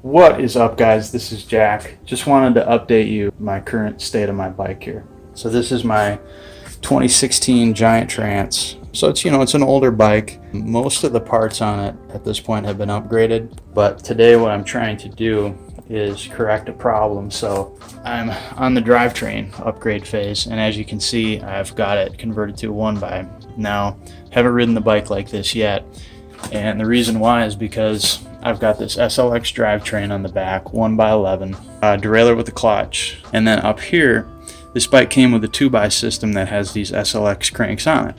What is up, guys? This is Jack. Just wanted to update you my current state of my bike here. So this is my 2016 Giant Trance. So it's an older bike. Most of the parts on it at this point have been upgraded, but today what I'm trying to do is correct a problem. So I'm on the drivetrain upgrade phase, and as you can see, I've got it converted to a 1x. Now, haven't ridden the bike like this yet, and the reason why is because I've got this SLX drivetrain on the back, 1x11, derailleur with a clutch, and then up here, this bike came with a 2x system that has these SLX cranks on it.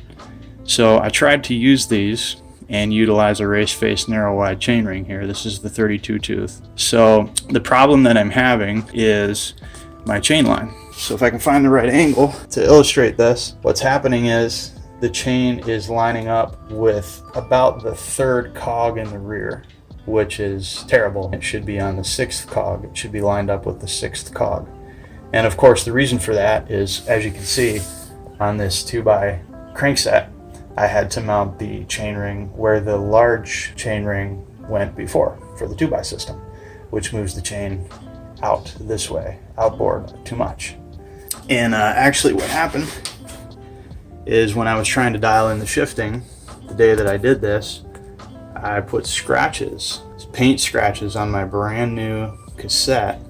So I tried to use these and utilize a race face narrow wide chainring here. This is the 32 tooth. So the problem that I'm having is my chain line. So if I can find the right angle to illustrate this, what's happening is the chain is lining up with about the third cog in the rear, which is terrible. It should be on the sixth cog. It should be lined up with the sixth cog. And of course, the reason for that is, as you can see on this 2x crankset, I had to mount the chainring where the large chainring went before for the 2x system, which moves the chain out this way, outboard too much. And actually what happened is when I was trying to dial in the shifting, the day that I did this, I put scratches, paint scratches on my brand new cassette.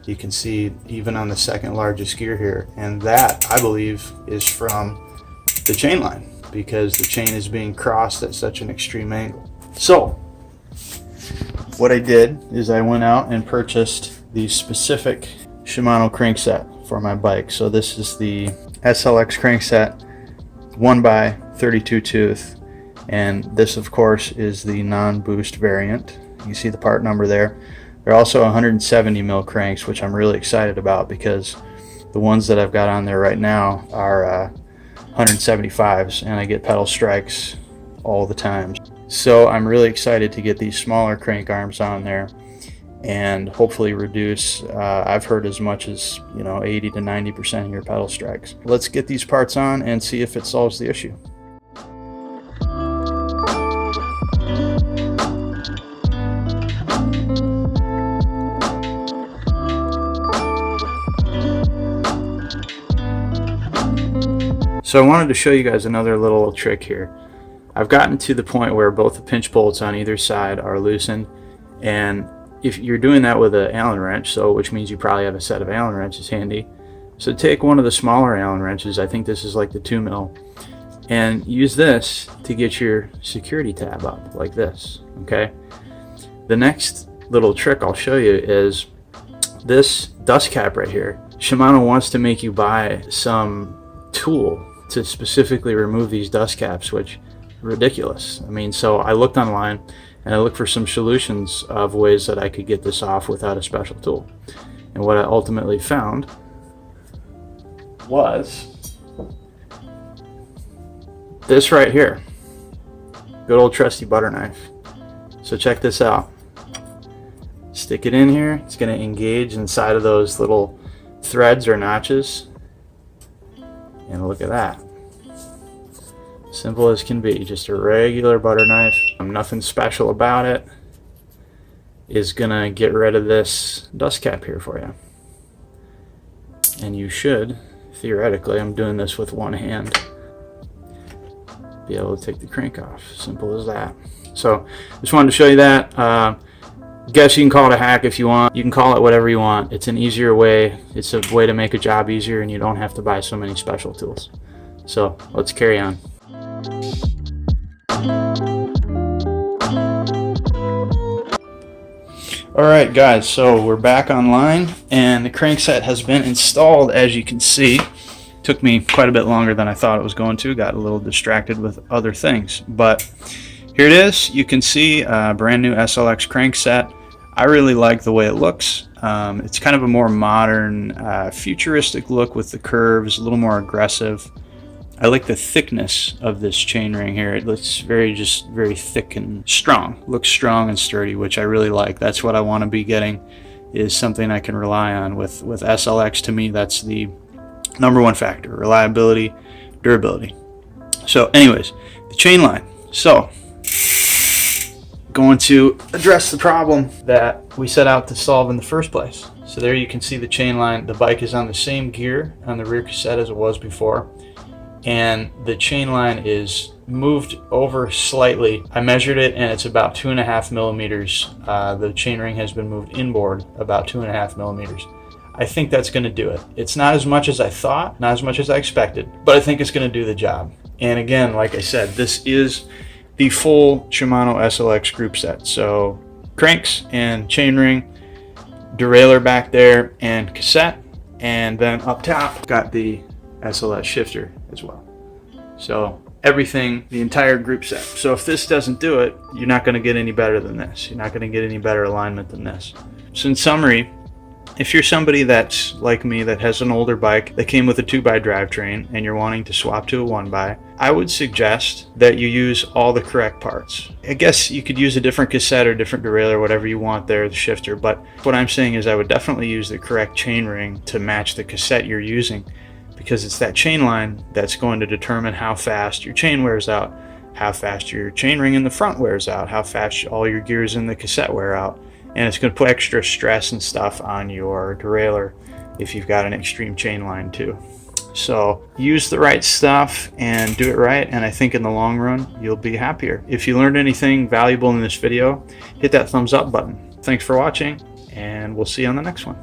You can see even on the second largest gear here, and that I believe is from the chain line because the chain is being crossed at such an extreme angle. So what I did is I went out and purchased the specific Shimano crankset for my bike. So this is the SLX crankset, 1x32 tooth, and this of course is the non-boost variant. You see the part number there. They're also 170 mil cranks, which I'm really excited about because the ones that I've got on there right now are 175s, and I get pedal strikes all the time. So I'm really excited to get these smaller crank arms on there and hopefully reduce, I've heard as much as 80 to 90% of your pedal strikes. Let's get these parts on and see if it solves the issue. So I wanted to show you guys another little trick here. I've gotten to the point where both the pinch bolts on either side are loosened, and if you're doing that with an Allen wrench, which means you probably have a set of Allen wrenches handy, so take one of the smaller Allen wrenches, I think this is like the 2 mil, and use this to get your security tab up like this. Okay. The next little trick I'll show you is this dust cap right here. Shimano wants to make you buy some tool to specifically remove these dust caps, which is ridiculous. I mean, so I looked online and I looked for some solutions of ways that I could get this off without a special tool. And what I ultimately found was this right here. Good old trusty butter knife. So check this out. Stick it in here. It's going to engage inside of those little threads or notches. And look at that. Simple as can be. Just a regular butter knife. Nothing special about it. Is gonna get rid of this dust cap here for you. And you should, theoretically, I'm doing this with one hand, be able to take the crank off. Simple as that. So just wanted to show you that. Guess you can call it a hack if you want. You can call it whatever you want. It's an easier way. It's a way to make a job easier, and you don't have to buy so many special tools. So let's carry on. Alright guys, so we're back online and the crankset has been installed. As you can see, took me quite a bit longer than I thought it was going to. Got a little distracted with other things, but here it is. You can see a brand new SLX crankset. I really like the way it looks. It's kind of a more modern, futuristic look with the curves, a little more aggressive. I like the thickness of this chainring here. It looks very thick and strong. Looks strong and sturdy, which I really like. That's what I want to be getting, is something I can rely on. With SLX, to me, that's the #1 factor: reliability, durability. So anyways, the chain line. So going to address the problem that we set out to solve in the first place. So there you can see the chain line. The bike is on the same gear on the rear cassette as it was before, and the chain line is moved over slightly. I measured it and it's about 2.5 millimeters. The chain ring has been moved inboard about 2.5 millimeters. I think that's going to do it. It's not as much as I thought, not as much as I expected, but I think it's going to do the job. And again, like I said, this is the full Shimano SLX group set. So cranks and chainring, derailleur back there, and cassette, and then up top got the SLS shifter as well. So everything, the entire group set. So if this doesn't do it, you're not going to get any better than this. You're not going to get any better alignment than this. So in summary, if you're somebody that's like me that has an older bike that came with a 2x drivetrain and you're wanting to swap to a 1x, I would suggest that you use all the correct parts. I guess you could use a different cassette or different derailleur, whatever you want there, the shifter, but what I'm saying is I would definitely use the correct chain ring to match the cassette you're using, because it's that chain line that's going to determine how fast your chain wears out, how fast your chain ring in the front wears out, how fast all your gears in the cassette wear out. And it's going to put extra stress and stuff on your derailleur if you've got an extreme chain line too. So use the right stuff and do it right, and I think in the long run you'll be happier. If you learned anything valuable in this video, hit that thumbs up button. Thanks for watching, and we'll see you on the next one.